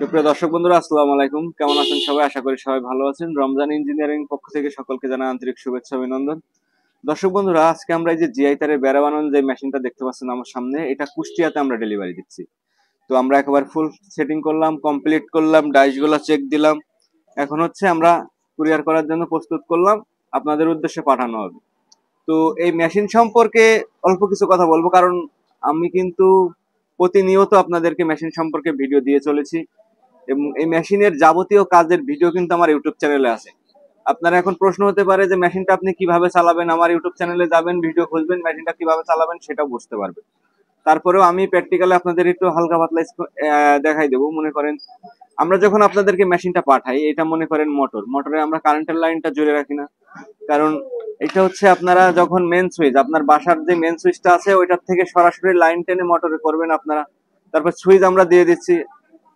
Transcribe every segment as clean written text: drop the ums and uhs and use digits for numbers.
সুপ্রিয় দর্শক বন্ধুরা, আসসালামু আলাইকুম। কেমন আছেন সবাই? আশা করি সবাই ভালো আছেন। রমজান ইঞ্জিনিয়ারিং পক্ষ থেকে সকলকে জানাই আন্তরিক শুভেচ্ছা অভিনন্দন। দর্শক বন্ধুরা, আজকে আমরা এই যে জিআই তারের বেড়া বানানোর যে মেশিনটা দেখতে পাচ্ছেন আমার সামনে, এটা কুষ্টিয়াতে আমরা ডেলিভারি দিচ্ছি। তো আমরা একেবারে ফুল সেটিং করলাম, কমপ্লিট করলাম, ডাইসগুলো চেক দিলাম। এখন হচ্ছে আমরা কুরিয়ার করার জন্য প্রস্তুত করলাম, আপনাদের উদ্দেশ্যে পাঠানো হবে। তো এই মেশিন সম্পর্কে অল্প কিছু কথা বলবো, কারণ আমি কিন্তু প্রতিনিয়ত আপনাদেরকে মেশিন সম্পর্কে ভিডিও দিয়ে চলেছি এবং এই মেশিনের যাবতীয় কাজের ভিডিও কিন্তু আমার ইউটিউব চ্যানেলে আছে। আপনারা এখন প্রশ্ন হতে পারে যে মেশিনটা আপনি কিভাবে চালাবেন, আমার ইউটিউব চ্যানেলে যাবেন, ভিডিও খুঁজবেন, মেশিনটা কিভাবে চালাবেন সেটাও বুঝতে পারবেন। তারপরেও আমি প্র্যাকটিক্যালি আপনাদের একটু হালকা পাতলা দেখাই দেবো। মনে করেন আমরা যখন আপনাদেরকে মেশিনটা পাঠাই, এটা মনে করেন মোটরে আমরা কারেন্টের লাইনটা জুড়ে রাখি না, কারণ এটা হচ্ছে আপনারা যখন মেন সুইচ, আপনার বাসার যে মেন সুইচটা আছে ওইটার থেকে সরাসরি লাইন টেনে মোটরে করবেন আপনারা। তারপর সুইচ আমরা দিয়ে দিচ্ছি,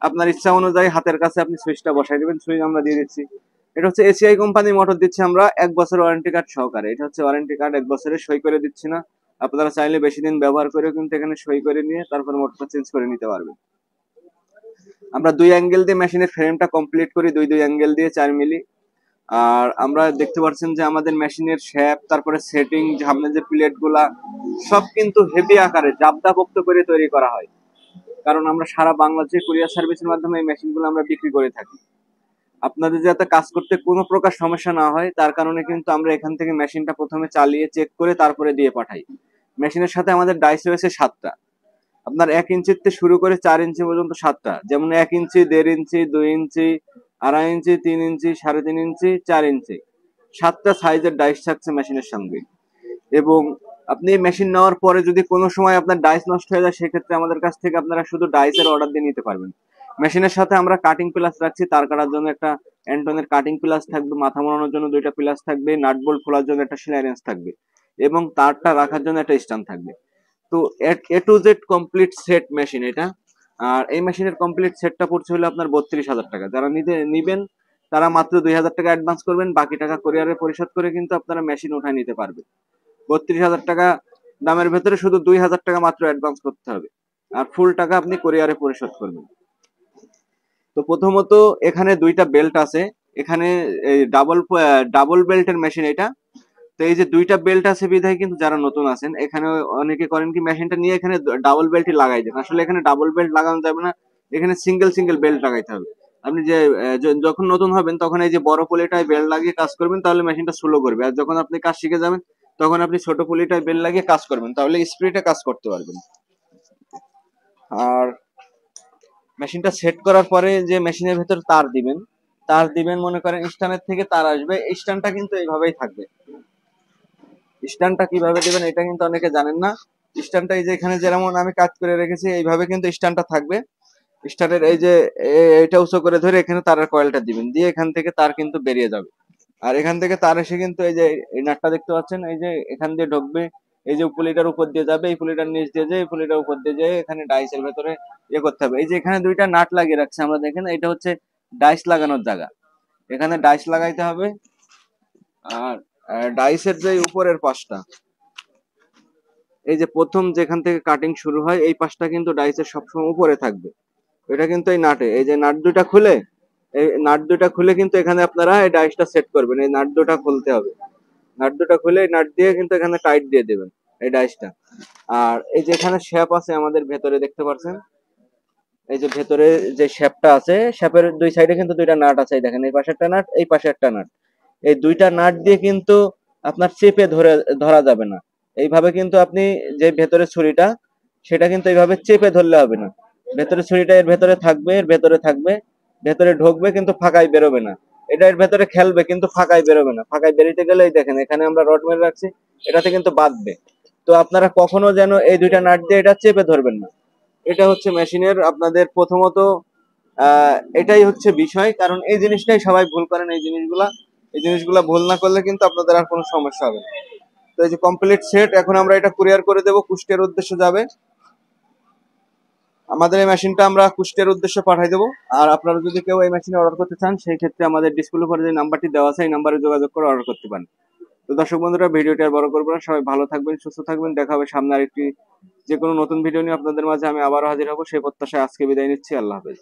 আপনার ইচ্ছা অনুযায়ী হাতের কাছে আপনি সুইচটা বসাই দিবেন, সুইচ আমরা দিয়ে দিচ্ছি। এটা হচ্ছে এসিআই কোম্পানি মোটর দিচ্ছি আমরা 1 বছর ওয়ারেন্টি কার্ড সহকারে। এটা হচ্ছে ওয়ারেন্টি কার্ড, 1 বছরের সই করে দিচ্ছি না। আপনারা চাইলে বেশি দিন ব্যবহার করেও কিন্তু এখানে সই করে নিয়ে তারপর মোটরটা চেঞ্জ করে নিতে পারবেন। আমরা 2 অ্যাঙ্গেল দিয়ে মেশিনের ফ্রেমটা কমপ্লিট করি, দুই অ্যাঙ্গেল দিয়ে 4 মিলি। আর আমরা দেখতে পাচ্ছেন যে আমাদের মেশিনের শেপ, তারপরে সেটিং, সামনে যে প্লেট গুলা সব কিন্তু হেভি আকারে জাবদাপোক্ত করে তৈরি করা হয়, কারণ আমরা সারা বাংলাদেশে কুরিয়ার সার্ভিসের মাধ্যমে এই মেশিনগুলো আমরা বিক্রি করে থাকি। আপনাদের যাতে কাজ করতে কোনো প্রকার সমস্যা না হয় তার কারণে কিন্তু আমরা এখান থেকে মেশিনটা প্রথমে চালিয়ে চেক করে তারপরে দিয়ে পাঠাই। মেশিনের সাথে আমাদের ডাইস রয়েছে 7টা, আপনার 1 ইঞ্চির থেকে শুরু করে 4 ইঞ্চি পর্যন্ত 7টা, যেমন 1 ইঞ্চি, 1.5 ইঞ্চি, 2 ইঞ্চি, 2.5 ইঞ্চি, 3 ইঞ্চি, 3.5 ইঞ্চি, 4 ইঞ্চি, 7টা সাইজের ডাইস থাকছে মেশিনের সঙ্গে। এবং আপনি মেশিন নেওয়ার পরে যদি কোনো সময় আপনার ডাইস নষ্ট হয়ে যায়, সেক্ষেত্রে আমাদের কাছ থেকে আপনারা শুধু ডাইসের অর্ডার দিয়ে নিতে পারবেন। মেশিনের সাথে আমরা কাটিং প্লাস রাখছি, তার কাটার জন্য একটা অ্যান্টনের কাটিং প্লাস থাকবে, মাথা মোড়ানোর জন্য 2টা প্লাস থাকবে, নাট বোল্ট খোলার জন্য একটা সেলাই রেঞ্জ থাকবে এবং তারটা রাখার জন্য একটা স্ট্যান্ড থাকবে। তো A to Z complete set machine এটা। আর এই মেশিনের কমপ্লিট সেটটা পড়ছে হলো আপনার 32,000 টাকা। যারা নিবেন তারা মাত্র 2,000 টাকা অ্যাডভান্স করবেন, বাকি টাকা কোরিয়ারে পরিশোধ করে কিন্তু আপনারা মেশিন উঠায় নিতে পারবেন। 32,000 টাকা দামের ভেতরে শুধু 2,000 টাকা মাত্র অ্যাডভান্স করতে হবে, আর ফুল টাকা আপনি কোরিয়ারে পরিশোধ করবেন। তো প্রথমত এখানে 2টা বেল্ট আছে, এখানে ডাবল ডাবল বেল্টের মেশিন এটা। তো এই যে 2টা বেল্ট আছে বিধায় কিন্তু যারা নতুন আছেন এখানে অনেকে করেন কি মেশিনটা নিয়ে এখানে ডাবল বেল্টই লাগাই দেন। আসলে এখানে ডাবল বেল্ট লাগানো যাবে না, এখানে সিঙ্গেল সিঙ্গেল বেল্ট লাগাইতে হবে। আপনি যে যখন নতুন হবেন তখন এই যে বড় পুলিটায় বেল্ট লাগিয়ে কাজ করবেন, তাহলে মেশিনটা স্লো করবে। আর যখন আপনি কাজ শিখে যাবেন তখন আপনি ছোট পুলিটায় বেল্ট লাগিয়ে কাজ করবেন, তাহলে স্পিডে কাজ করতে পারবেন। আর মেশিনটা সেট করার পরে যে মেশিনের ভেতর তার দিবেন মনে করেন স্ট্যান্ডের থেকে তার আসবে, স্ট্যান্ডটা কিন্তু এইভাবেই থাকবে। স্ট্যান্ডটা কিভাবে দিবেন এটা কিন্তু অনেকে জানেন না। স্ট্যান্ডটা এই যে এখানে যেমন আমি কাজ করে রেখেছি এইভাবে কিন্তু স্ট্যান্ডটা থাকবে। স্ট্যান্ডের এই যে এটা উঁচু করে ধরে এখানে তারের কয়েলটা দিবেন, দিয়ে এখান থেকে তার কিন্তু বেরিয়ে যাবে। আর এখান থেকে তার এসে কিন্তু এই যে এই নাটটা দেখতে পাচ্ছেন, এই যে এখান দিয়ে ঢুকবে, এই যে পুলিটার উপর দিয়ে যাবে, এই পুলিটার নিচ দিয়ে যায়, এই পুলিটার উপর দিয়ে যায়, এখানে ডাইসের ভেতরে ইয়ে করতে হবে। এই যে এখানে 2টা নাট লাগিয়ে রাখছে আমরা, দেখেন এটা হচ্ছে ডাইস লাগানোর জায়গা, এখানে ডাইস লাগাইতে হবে। আর ডাইসের যে উপরের পাশটা, এই যে প্রথম যেখান থেকে কাটিং শুরু হয় এই পাশটা কিন্তু ডাইসের সবসময় উপরে থাকবে। এটা কিন্তু এই নাটে, এই যে নাট দুটা খুলে কিন্তু এখানে আপনারা এই ডাইসটা সেট করবেন। এই নাট দুটা খুলতে হবে, নাট দুটা খুলে এই নাট দিয়ে কিন্তু এখানে টাইট দিয়ে দেবেন এই ডাইসটা। আর এই যে এখানে শেপ আছে আমাদের ভেতরে দেখতে পাচ্ছেন, এই যে ভেতরে যে শেপটা আছে, শেপের 2 সাইডে কিন্তু 2টা নাট আছে, এই দেখেন এই পাশে একটা নাট, এই পাশে একটা নাট। এই 2টা নাট দিয়ে কিন্তু আপনার চেপে ধরা যাবে না। এইভাবে কিন্তু আপনি যে ভেতরে ছুরিটা, সেটা কিন্তু এইভাবে চেপে ধরলে হবে না। ভেতরে ছুরিটা এর ভেতরে থাকবে, ভেতরে ঢুকবে কিন্তু ফাঁকায় বেরোবে না। এটা এর ভেতরে খেলবে কিন্তু ফাঁকায় বেরোবে না। ফাঁকায় বেরিতে গেলে এই দেখেন এখানে আমরা রড মেরে রাখছি, এটাতে কিন্তু বাঁধবে। তো আপনারা কখনো যেন এই 2টা নাট দিয়ে এটা চেপে ধরবেন না। এটা হচ্ছে মেশিনের আপনাদের প্রথমত এটাই হচ্ছে বিষয়, কারণ এই জিনিসটাই সবাই ভুল করেন। এই জিনিসগুলা ভুল না করলে কিন্তু আপনাদের আর কোনো সমস্যা হবে না। তো এই যে কমপ্লিট সেট, এখন আমরা এটা কুরিয়ার করে দেবো, কুষ্টিয়ার উদ্দেশ্যে যাবে। আমাদের এই মেশিনটা আমরা কুষ্টিয়ার উদ্দেশ্যে পাঠিয়ে দেবো। আর আপনারা যদি কেউ এই মেশিনে অর্ডার করতে চান, সেই ক্ষেত্রে আমাদের ডিসপ্লে উপরে যে নাম্বারটি দেওয়া আছে এই নাম্বারে যোগাযোগ করে অর্ডার করতে পারেন। তো দর্শক বন্ধুরা, ভিডিওটি আর বড় করবো না, সবাই ভালো থাকবেন, সুস্থ থাকবেন। দেখা হবে সামনে আরেকটি যে কোনো নতুন ভিডিও নিয়ে আপনাদের মাঝে আমি আবারও হাজির হবো, সেই প্রত্যাশায় আজকে বিদায় নিচ্ছি। আল্লাহ হাফেজ।